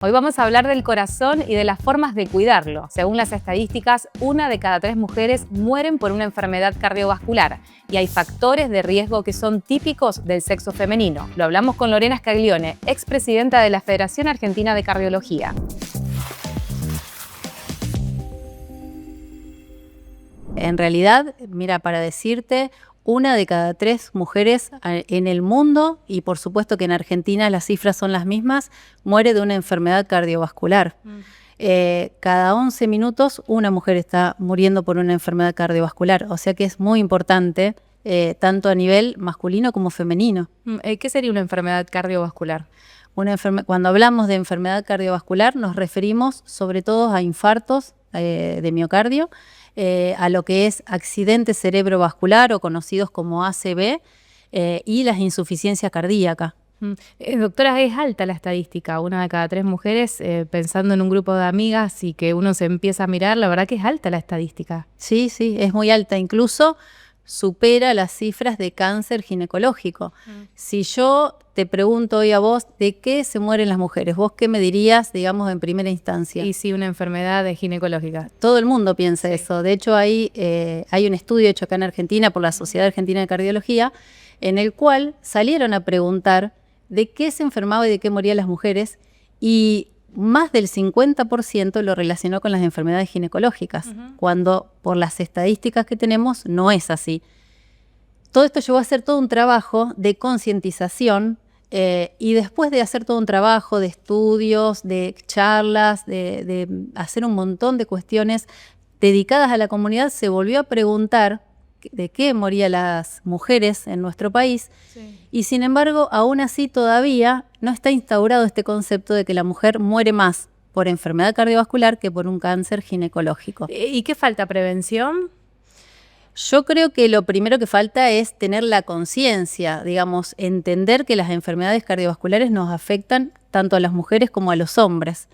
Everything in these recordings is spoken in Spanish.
Hoy vamos a hablar del corazón y de las formas de cuidarlo. Según las estadísticas, 1 de cada 3 mujeres mueren por una enfermedad cardiovascular y hay factores de riesgo que son típicos del sexo femenino. Lo hablamos con Lorena Scaglione, expresidenta de la Federación Argentina de Cardiología. En realidad, mira, para decirte, 1 de cada 3 mujeres en el mundo, y por supuesto que en Argentina las cifras son las mismas, muere de una enfermedad cardiovascular. Cada 11 minutos una mujer está muriendo por una enfermedad cardiovascular, o sea que es muy importante, tanto a nivel masculino como femenino. ¿Qué sería una enfermedad cardiovascular? Cuando hablamos de enfermedad cardiovascular nos referimos sobre todo a infartos de miocardio, a lo que es accidente cerebrovascular o conocidos como ACV y las insuficiencias cardíacas. Doctora, es alta la estadística, 1 de cada 3 mujeres, pensando en un grupo de amigas y que uno se empieza a mirar, la verdad que es alta la estadística. Sí, es muy alta, incluso supera las cifras de cáncer ginecológico. Si yo te pregunto hoy a vos de qué se mueren las mujeres, ¿vos qué me dirías, digamos, en primera instancia? Y sí, una enfermedad ginecológica. Todo el mundo piensa eso. De hecho, hay un estudio hecho acá en Argentina por la Sociedad Argentina de Cardiología, en el cual salieron a preguntar de qué se enfermaba y de qué morían las mujeres, y más del 50% lo relacionó con las enfermedades ginecológicas, cuando por las estadísticas que tenemos no es así. Todo esto llevó a hacer todo un trabajo de concientización y después de hacer todo un trabajo de estudios, de charlas, de hacer un montón de cuestiones dedicadas a la comunidad, se volvió a preguntar de qué morían las mujeres en nuestro país. Sí. Y sin embargo, aún así todavía no está instaurado este concepto de que la mujer muere más por enfermedad cardiovascular que por un cáncer ginecológico. ¿Y qué falta? ¿Prevención? Yo creo que lo primero que falta es tener la conciencia, digamos, entender que las enfermedades cardiovasculares nos afectan tanto a las mujeres como a los hombres.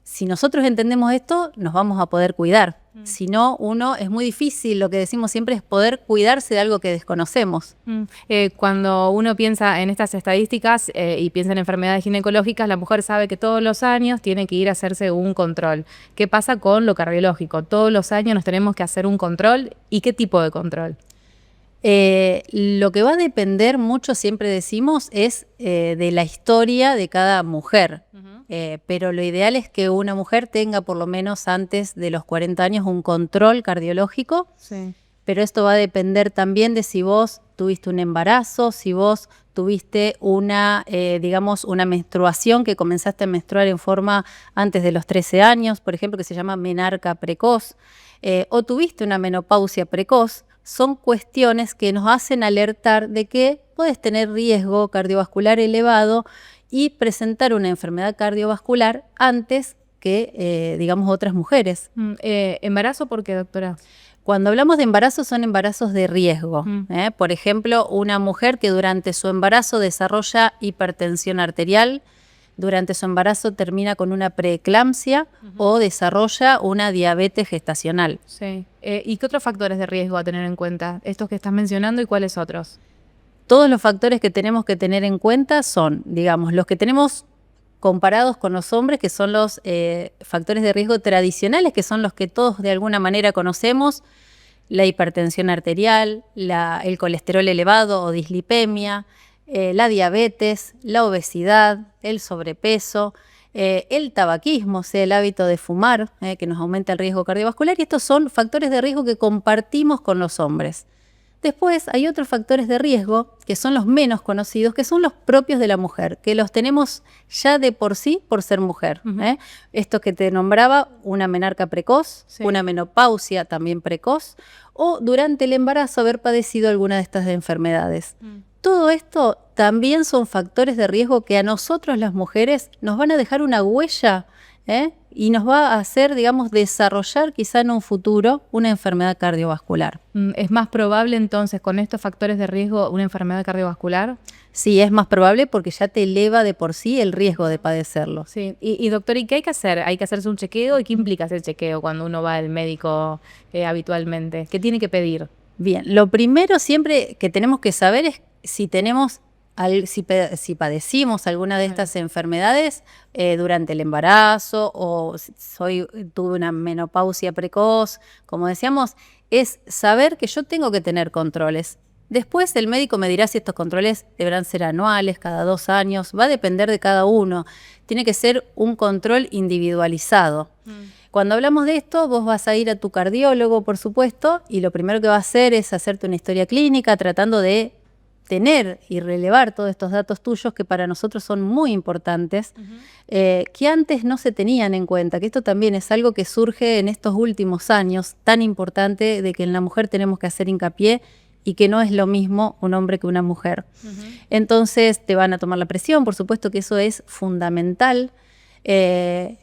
Si nosotros entendemos esto, nos vamos a poder cuidar. Si no, es muy difícil, lo que decimos siempre es poder cuidarse de algo que desconocemos. Cuando uno piensa en estas estadísticas y piensa en enfermedades ginecológicas, la mujer sabe que todos los años tiene que ir a hacerse un control. ¿Qué pasa con lo cardiológico? Todos los años nos tenemos que hacer un control. ¿Y qué tipo de control? Lo que va a depender mucho, siempre decimos, es de la historia de cada mujer. Pero lo ideal es que una mujer tenga por lo menos antes de los 40 años un control cardiológico. Sí. Pero esto va a depender también de si vos tuviste un embarazo, si vos tuviste una menstruación, que comenzaste a menstruar en forma antes de los 13 años, por ejemplo, que se llama menarca precoz, o tuviste una menopausia precoz. Son cuestiones que nos hacen alertar de que puedes tener riesgo cardiovascular elevado y presentar una enfermedad cardiovascular antes que, otras mujeres. ¿Embarazo por qué, doctora? Cuando hablamos de embarazo, son embarazos de riesgo. Por ejemplo, una mujer que durante su embarazo desarrolla hipertensión arterial, durante su embarazo termina con una preeclampsia o desarrolla una diabetes gestacional. Sí. ¿Y qué otros factores de riesgo a tener en cuenta? Estos que estás mencionando, ¿y cuáles otros? Todos los factores que tenemos que tener en cuenta son, los que tenemos comparados con los hombres, que son los factores de riesgo tradicionales, que son los que todos de alguna manera conocemos: la hipertensión arterial, el colesterol elevado o dislipemia, la diabetes, la obesidad, el sobrepeso, el tabaquismo, o sea, el hábito de fumar, que nos aumenta el riesgo cardiovascular, y estos son factores de riesgo que compartimos con los hombres. Después hay otros factores de riesgo que son los menos conocidos, que son los propios de la mujer, que los tenemos ya de por sí por ser mujer. Esto que te nombraba, una menarca precoz, sí, una menopausia también precoz, o durante el embarazo haber padecido alguna de estas enfermedades. Todo esto también son factores de riesgo que a nosotros las mujeres nos van a dejar una huella, y nos va a hacer, desarrollar quizá en un futuro una enfermedad cardiovascular. ¿Es más probable entonces con estos factores de riesgo una enfermedad cardiovascular? Sí, es más probable porque ya te eleva de por sí el riesgo de padecerlo. Sí. Y doctor, ¿y qué hay que hacer? ¿Hay que hacerse un chequeo? ¿Y qué implica ese chequeo cuando uno va al médico habitualmente? ¿Qué tiene que pedir? Bien, lo primero siempre que tenemos que saber es si tenemos si padecimos alguna de estas enfermedades durante el embarazo o tuve una menopausia precoz, como decíamos, es saber que yo tengo que tener controles. Después el médico me dirá si estos controles deberán ser anuales, cada 2 años, va a depender de cada uno. Tiene que ser un control individualizado. Cuando hablamos de esto, vos vas a ir a tu cardiólogo, por supuesto, y lo primero que va a hacer es hacerte una historia clínica tratando de tener y relevar todos estos datos tuyos que para nosotros son muy importantes, que antes no se tenían en cuenta, que esto también es algo que surge en estos últimos años, tan importante de que en la mujer tenemos que hacer hincapié y que no es lo mismo un hombre que una mujer. Entonces te van a tomar la presión, por supuesto que eso es fundamental,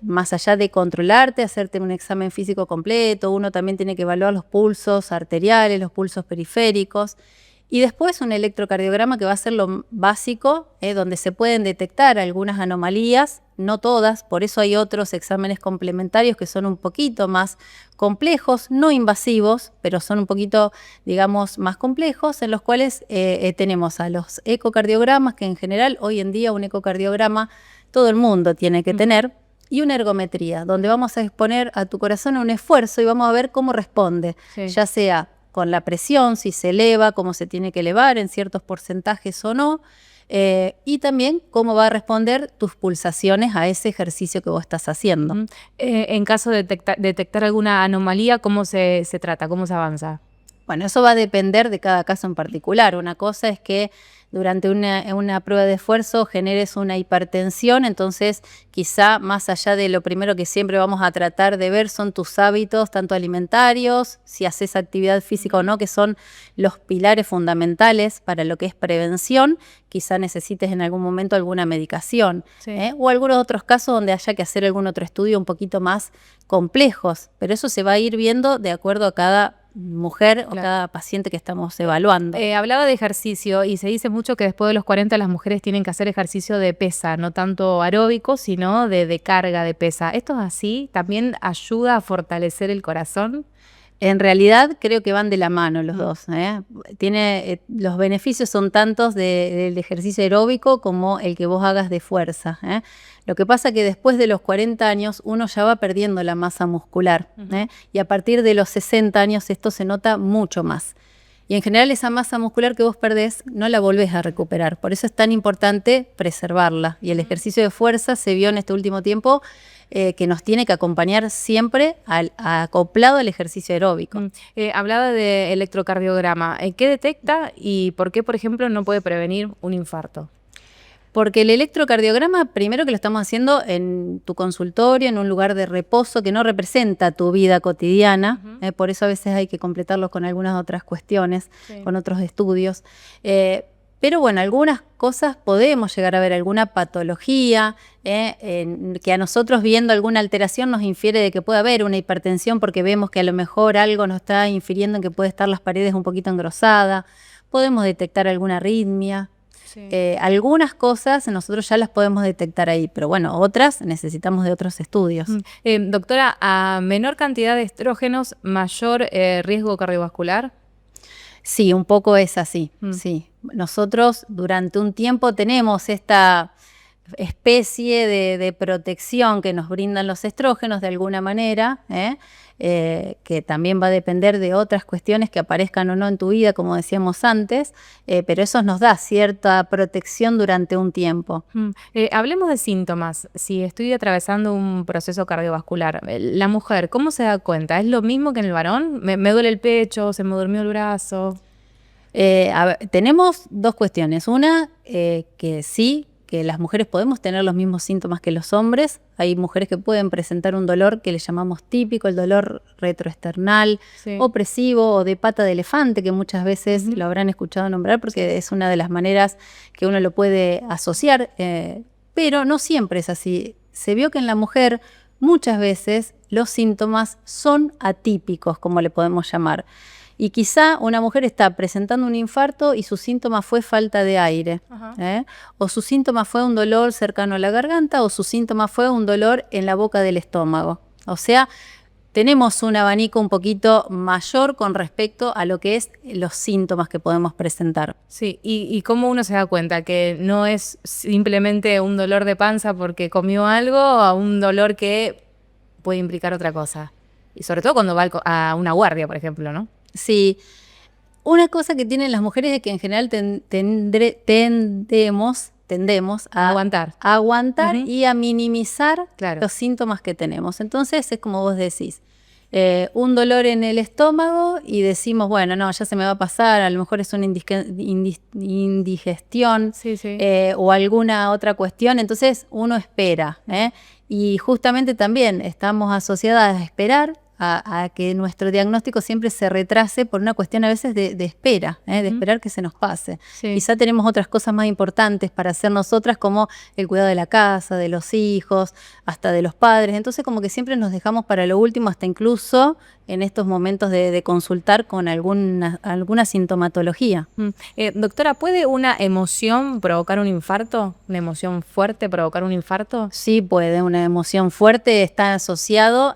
más allá de controlarte, hacerte un examen físico completo, uno también tiene que evaluar los pulsos arteriales, los pulsos periféricos, y después un electrocardiograma que va a ser lo básico, donde se pueden detectar algunas anomalías, no todas, por eso hay otros exámenes complementarios que son un poquito más complejos, no invasivos, pero son un poquito, digamos, más complejos, en los cuales tenemos a los ecocardiogramas, que en general hoy en día un ecocardiograma todo el mundo tiene que tener, y una ergometría, donde vamos a exponer a tu corazón a un esfuerzo y vamos a ver cómo responde, ya sea con la presión, si se eleva, cómo se tiene que elevar en ciertos porcentajes o no, y también cómo va a responder tus pulsaciones a ese ejercicio que vos estás haciendo. En caso de detectar alguna anomalía, ¿cómo se trata? ¿Cómo se avanza? Bueno, eso va a depender de cada caso en particular. Una cosa es que durante una prueba de esfuerzo generes una hipertensión, entonces quizá más allá de lo primero que siempre vamos a tratar de ver son tus hábitos, tanto alimentarios, si haces actividad física o no, que son los pilares fundamentales para lo que es prevención, quizá necesites en algún momento alguna medicación, o algunos otros casos donde haya que hacer algún otro estudio un poquito más complejos, pero eso se va a ir viendo de acuerdo a cada mujer o cada paciente que estamos evaluando. Hablaba de ejercicio y se dice mucho que después de los 40 las mujeres tienen que hacer ejercicio de pesa, no tanto aeróbico, sino de carga de pesa. ¿Esto es así? ¿También ayuda a fortalecer el corazón? En realidad creo que van de la mano los dos. Los beneficios son tantos del ejercicio aeróbico como el que vos hagas de fuerza. Lo que pasa es que después de los 40 años uno ya va perdiendo la masa muscular. Y a partir de los 60 años esto se nota mucho más. Y en general esa masa muscular que vos perdés no la volvés a recuperar. Por eso es tan importante preservarla. Y el ejercicio de fuerza se vio en este último tiempo que nos tiene que acompañar siempre acoplado al ejercicio aeróbico. Hablaba de electrocardiograma. ¿Qué detecta y por qué, por ejemplo, no puede prevenir un infarto? Porque el electrocardiograma, primero que lo estamos haciendo en tu consultorio, en un lugar de reposo que no representa tu vida cotidiana, por eso a veces hay que completarlo con algunas otras cuestiones, con otros estudios. Pero bueno, algunas cosas podemos llegar a ver, alguna patología, que a nosotros viendo alguna alteración nos infiere de que puede haber una hipertensión porque vemos que a lo mejor algo nos está infiriendo en que puede estar las paredes un poquito engrosadas, podemos detectar alguna arritmia. Algunas cosas nosotros ya las podemos detectar ahí, pero bueno, otras necesitamos de otros estudios. Doctora, ¿a menor cantidad de estrógenos, mayor riesgo cardiovascular? Sí, un poco es así, sí. Nosotros durante un tiempo tenemos esta especie de protección que nos brindan los estrógenos de alguna manera, que también va a depender de otras cuestiones que aparezcan o no en tu vida, como decíamos antes, pero eso nos da cierta protección durante un tiempo. Hablemos de síntomas. Si estoy atravesando un proceso cardiovascular, la mujer, ¿cómo se da cuenta? ¿Es lo mismo que en el varón? ¿Me duele el pecho? ¿Se me durmió el brazo? Tenemos dos cuestiones. Una, que sí, que las mujeres podemos tener los mismos síntomas que los hombres. Hay mujeres que pueden presentar un dolor que le llamamos típico, el dolor retroesternal, opresivo o de pata de elefante, que muchas veces lo habrán escuchado nombrar porque es una de las maneras que uno lo puede asociar, pero no siempre es así. Se vio que en la mujer muchas veces los síntomas son atípicos, como le podemos llamar. Y quizá una mujer está presentando un infarto y su síntoma fue falta de aire, o su síntoma fue un dolor cercano a la garganta, o su síntoma fue un dolor en la boca del estómago. O sea, tenemos un abanico un poquito mayor con respecto a lo que es los síntomas que podemos presentar. Sí, y cómo uno se da cuenta que no es simplemente un dolor de panza porque comió algo a un dolor que puede implicar otra cosa. Y sobre todo cuando va a una guardia, por ejemplo, ¿no? Sí, una cosa que tienen las mujeres es que en general tendemos a aguantar y a minimizar los síntomas que tenemos. Entonces es como vos decís, un dolor en el estómago y decimos, bueno, no, ya se me va a pasar, a lo mejor es una indigestión o alguna otra cuestión, entonces uno espera, y justamente también estamos asociadas a esperar, a que nuestro diagnóstico siempre se retrase por una cuestión a veces de espera, de esperar que se nos pase. Quizá tenemos otras cosas más importantes para hacer nosotras, como el cuidado de la casa, de los hijos, hasta de los padres. Entonces como que siempre nos dejamos para lo último, hasta incluso en estos momentos de consultar con alguna sintomatología. Doctora, ¿puede una emoción provocar un infarto? ¿Una emoción fuerte provocar un infarto? Sí, puede. Una emoción fuerte está asociado.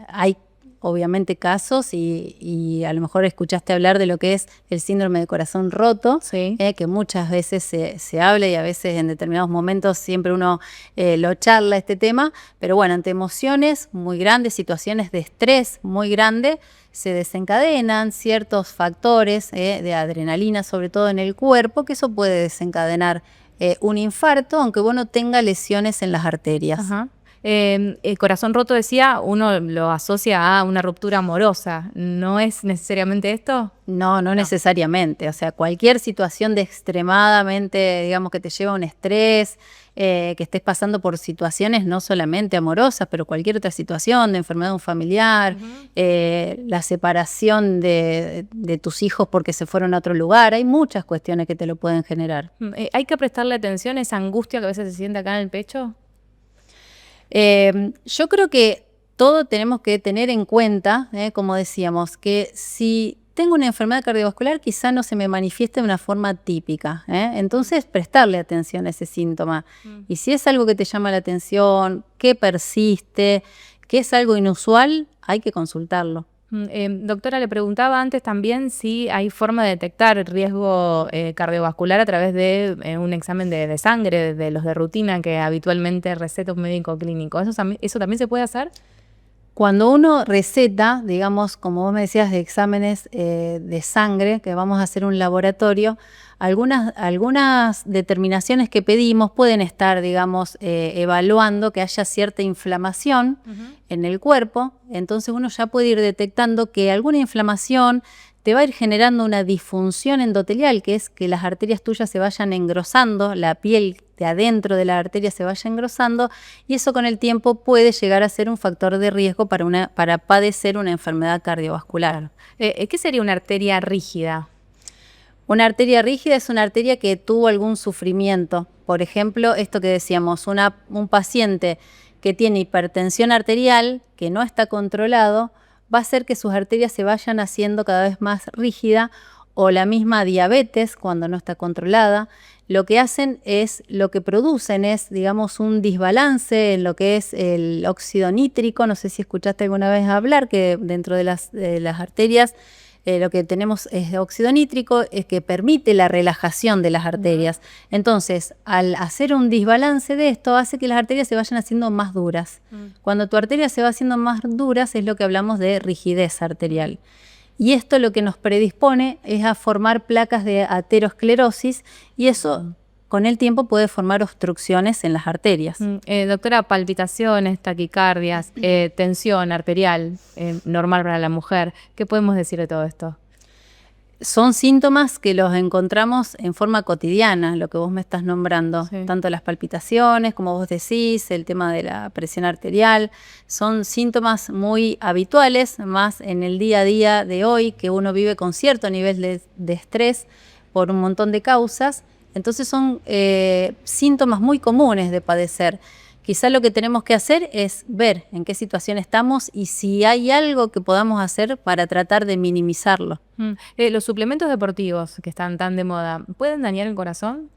Hay obviamente casos y a lo mejor escuchaste hablar de lo que es el síndrome de corazón roto, que muchas veces se habla y a veces en determinados momentos siempre uno lo charla este tema, pero bueno, ante emociones muy grandes, situaciones de estrés muy grande, se desencadenan ciertos factores de adrenalina, sobre todo en el cuerpo, que eso puede desencadenar un infarto, aunque vos no tenga lesiones en las arterias. El corazón roto, decía, uno lo asocia a una ruptura amorosa. ¿No es necesariamente esto? No necesariamente. O sea, cualquier situación de extremadamente, digamos, que te lleva a un estrés, que estés pasando por situaciones no solamente amorosas, pero cualquier otra situación de enfermedad de un familiar, la separación de tus hijos porque se fueron a otro lugar. Hay muchas cuestiones que te lo pueden generar. ¿Hay que prestarle atención a esa angustia que a veces se siente acá en el pecho? Yo creo que todo tenemos que tener en cuenta, como decíamos, que si tengo una enfermedad cardiovascular quizá no se me manifieste de una forma típica, entonces prestarle atención a ese síntoma. Y si es algo que te llama la atención, que persiste, que es algo inusual, hay que consultarlo. Doctora, le preguntaba antes también si hay forma de detectar el riesgo cardiovascular a través de un examen de sangre, de los de rutina que habitualmente receta un médico clínico. ¿Eso también se puede hacer? Cuando uno receta, digamos, como vos me decías, de exámenes de sangre, que vamos a hacer un laboratorio, algunas determinaciones que pedimos pueden estar, digamos, evaluando que haya cierta inflamación en el cuerpo. Entonces uno ya puede ir detectando que alguna inflamación te va a ir generando una disfunción endotelial, que es que las arterias tuyas se vayan engrosando, la piel de adentro de la arteria se vaya engrosando, y eso con el tiempo puede llegar a ser un factor de riesgo para padecer una enfermedad cardiovascular. ¿Qué sería una arteria rígida? Una arteria rígida es una arteria que tuvo algún sufrimiento. Por ejemplo, esto que decíamos, un paciente que tiene hipertensión arterial, que no está controlado, va a hacer que sus arterias se vayan haciendo cada vez más rígida, o la misma diabetes cuando no está controlada. Lo que hacen es, lo que producen es, digamos, un desbalance en lo que es el óxido nítrico. No sé si escuchaste alguna vez hablar que dentro de las arterias lo que tenemos es óxido nítrico, es que permite la relajación de las arterias. Entonces, al hacer un desbalance de esto, hace que las arterias se vayan haciendo más duras. Cuando tu arteria se va haciendo más duras, es lo que hablamos de rigidez arterial. Y esto lo que nos predispone es a formar placas de aterosclerosis, y eso con el tiempo puede formar obstrucciones en las arterias. Doctora, palpitaciones, taquicardias, tensión arterial, normal para la mujer. ¿Qué podemos decir de todo esto? Son síntomas que los encontramos en forma cotidiana, lo que vos me estás nombrando. Sí. Tanto las palpitaciones, como vos decís, el tema de la presión arterial. Son síntomas muy habituales, más en el día a día de hoy, que uno vive con cierto nivel de estrés por un montón de causas. Entonces son síntomas muy comunes de padecer. Quizá lo que tenemos que hacer es ver en qué situación estamos y si hay algo que podamos hacer para tratar de minimizarlo. Los suplementos deportivos que están tan de moda, ¿pueden dañar el corazón?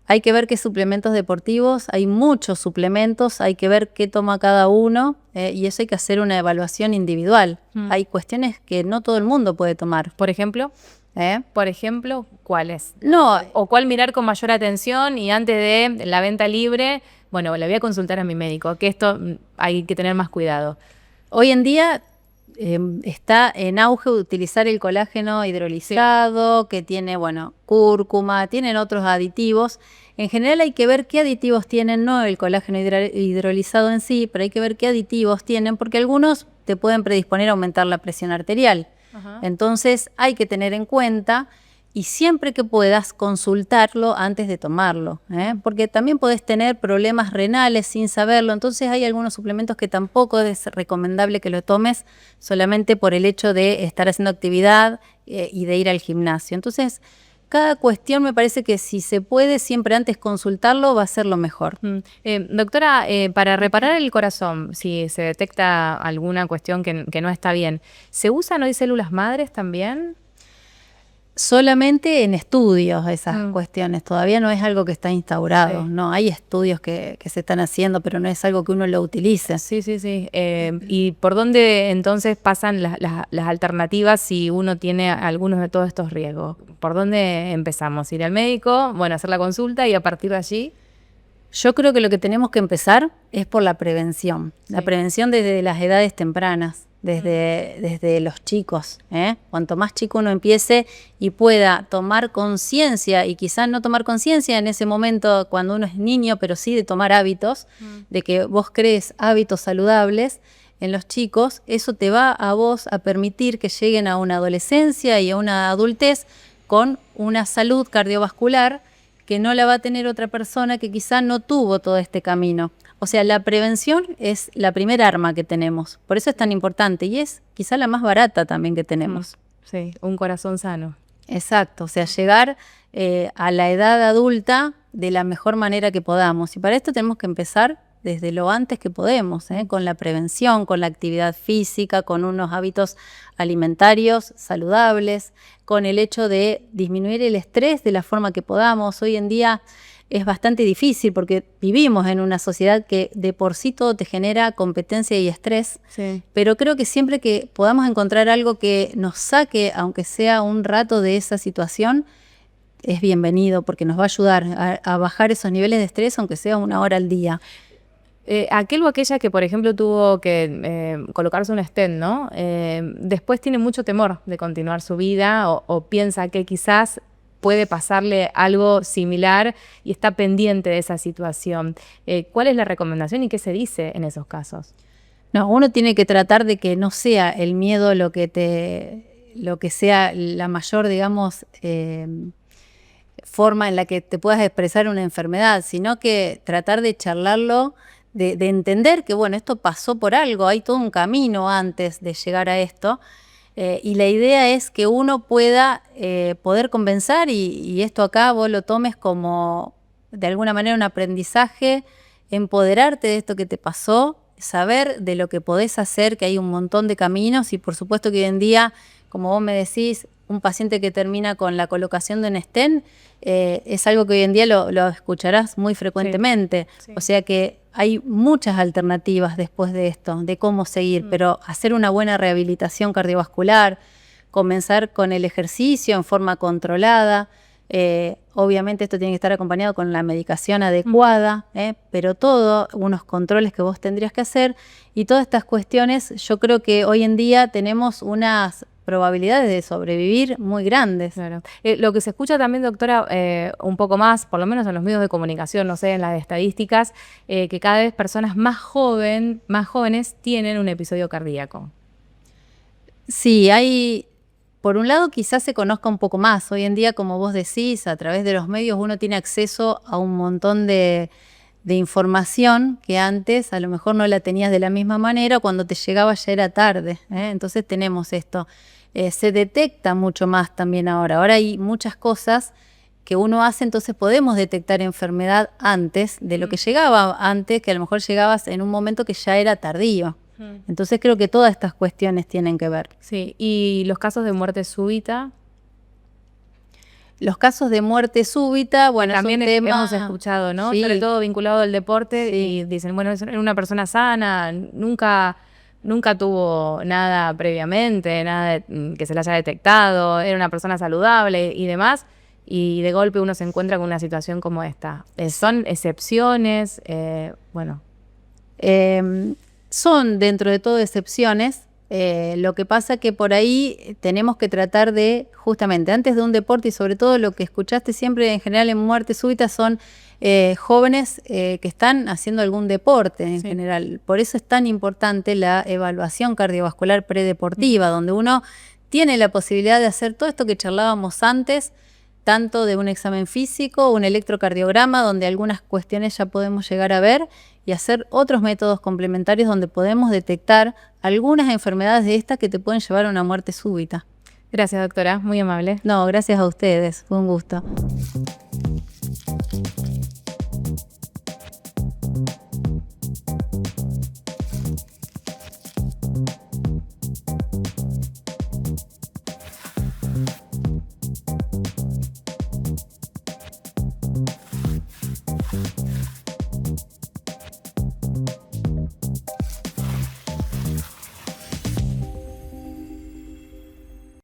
hay que ver qué suplementos deportivos, hay muchos suplementos, hay que ver qué toma cada uno y eso hay que hacer una evaluación individual. Hay cuestiones que no todo el mundo puede tomar. Por ejemplo, ¿cuáles? No, O cuál mirar con mayor atención y antes de la venta libre, bueno, le voy a consultar a mi médico, que esto hay que tener más cuidado. hoy en día está en auge utilizar el colágeno hidrolizado, que tiene, bueno, cúrcuma, tienen otros aditivos. En general hay que ver qué aditivos tienen, no el colágeno hidrolizado en sí, pero hay que ver qué aditivos tienen, porque algunos te pueden predisponer a aumentar la presión arterial. Entonces hay que tener en cuenta y siempre que puedas consultarlo antes de tomarlo, porque también podés tener problemas renales sin saberlo, entonces hay algunos suplementos que tampoco es recomendable que lo tomes solamente por el hecho de estar haciendo actividad y de ir al gimnasio. Entonces, cada cuestión me parece que si se puede siempre antes consultarlo va a ser lo mejor. Doctora, para reparar el corazón, si se detecta alguna cuestión que no está bien, ¿se usan hoy células madres también? Solamente en estudios esas cuestiones, todavía no es algo que está instaurado, no hay estudios que se están haciendo, pero no es algo que uno lo utilice. Sí. ¿Y por dónde entonces pasan las alternativas si uno tiene algunos de todos estos riesgos? ¿Por dónde empezamos? ¿Ir al médico? Bueno, hacer la consulta y a partir de allí... Yo creo que lo que tenemos que empezar es por la prevención. La prevención desde las edades tempranas, desde los chicos. Cuanto más chico uno empiece y pueda tomar conciencia, y quizás no tomar conciencia en ese momento cuando uno es niño, pero sí de tomar hábitos, de que vos crees hábitos saludables en los chicos, eso te va a vos a permitir que lleguen a una adolescencia y a una adultez con una salud cardiovascular que no la va a tener otra persona que quizá no tuvo todo este camino. O sea, la prevención es la primera arma que tenemos. Por eso es tan importante y es quizá la más barata también que tenemos. Sí, un corazón sano. Exacto, o sea, llegar a la edad adulta de la mejor manera que podamos. Y para esto tenemos que empezar desde lo antes que podemos, con la prevención, con la actividad física, con unos hábitos alimentarios saludables, con el hecho de disminuir el estrés de la forma que podamos. Hoy en día es bastante difícil porque vivimos en una sociedad que de por sí todo te genera competencia y estrés, pero creo que siempre que podamos encontrar algo que nos saque, aunque sea un rato de esa situación, es bienvenido porque nos va a ayudar a bajar esos niveles de estrés, aunque sea 1 hora al día. Aquel o aquella que, por ejemplo, tuvo que colocarse un stent, ¿no? Después tiene mucho temor de continuar su vida o piensa que quizás puede pasarle algo similar y está pendiente de esa situación. ¿Cuál es la recomendación y qué se dice en esos casos? No, uno tiene que tratar de que no sea el miedo lo que sea la mayor, digamos, forma en la que te puedas expresar una enfermedad, sino que tratar de charlarlo, de entender que, bueno, esto pasó por algo, hay todo un camino antes de llegar a esto, y la idea es que uno pueda poder compensar y esto acá vos lo tomes como, de alguna manera, un aprendizaje, empoderarte de esto que te pasó, saber de lo que podés hacer, que hay un montón de caminos y por supuesto que hoy en día, como vos me decís, un paciente que termina con la colocación de un stent es algo que hoy en día lo escucharás muy frecuentemente. Sí. O sea que hay muchas alternativas después de esto, de cómo seguir, pero hacer una buena rehabilitación cardiovascular, comenzar con el ejercicio en forma controlada. Obviamente esto tiene que estar acompañado con la medicación adecuada, pero todo, unos controles que vos tendrías que hacer y todas estas cuestiones, yo creo que hoy en día tenemos unas probabilidades de sobrevivir muy grandes. Claro. Lo que se escucha también, doctora, un poco más, por lo menos en los medios de comunicación, no sé, en las estadísticas, que cada vez personas más jóvenes tienen un episodio cardíaco. Sí, hay... Por un lado, quizás se conozca un poco más. Hoy en día, como vos decís, a través de los medios uno tiene acceso a un montón de información que antes a lo mejor no la tenías de la misma manera, cuando te llegaba ya era tarde. Entonces tenemos esto. Se detecta mucho más también ahora. Ahora hay muchas cosas que uno hace, entonces podemos detectar enfermedad antes de lo que llegaba antes, que a lo mejor llegabas en un momento que ya era tardío. Entonces creo que todas estas cuestiones tienen que ver. Sí, ¿y los casos de muerte súbita? Los casos de muerte súbita, bueno, también es un tema, hemos escuchado, ¿no? Sí. Sobre todo vinculado al deporte, Sí. y dicen, bueno, es una persona sana, nunca tuvo nada previamente, nada que se le haya detectado, era una persona saludable y demás, y de golpe uno se encuentra con una situación como esta. Son excepciones, bueno. Son dentro de todo excepciones. Lo que pasa que por ahí tenemos que tratar de, justamente antes de un deporte, y sobre todo lo que escuchaste siempre en general en muerte súbita son jóvenes que están haciendo algún deporte en general. Por eso es tan importante la evaluación cardiovascular predeportiva, donde uno tiene la posibilidad de hacer todo esto que charlábamos antes, tanto de un examen físico, un electrocardiograma, donde algunas cuestiones ya podemos llegar a ver, y hacer otros métodos complementarios donde podemos detectar algunas enfermedades de estas que te pueden llevar a una muerte súbita. Gracias, doctora, muy amable. No, gracias a ustedes, fue un gusto.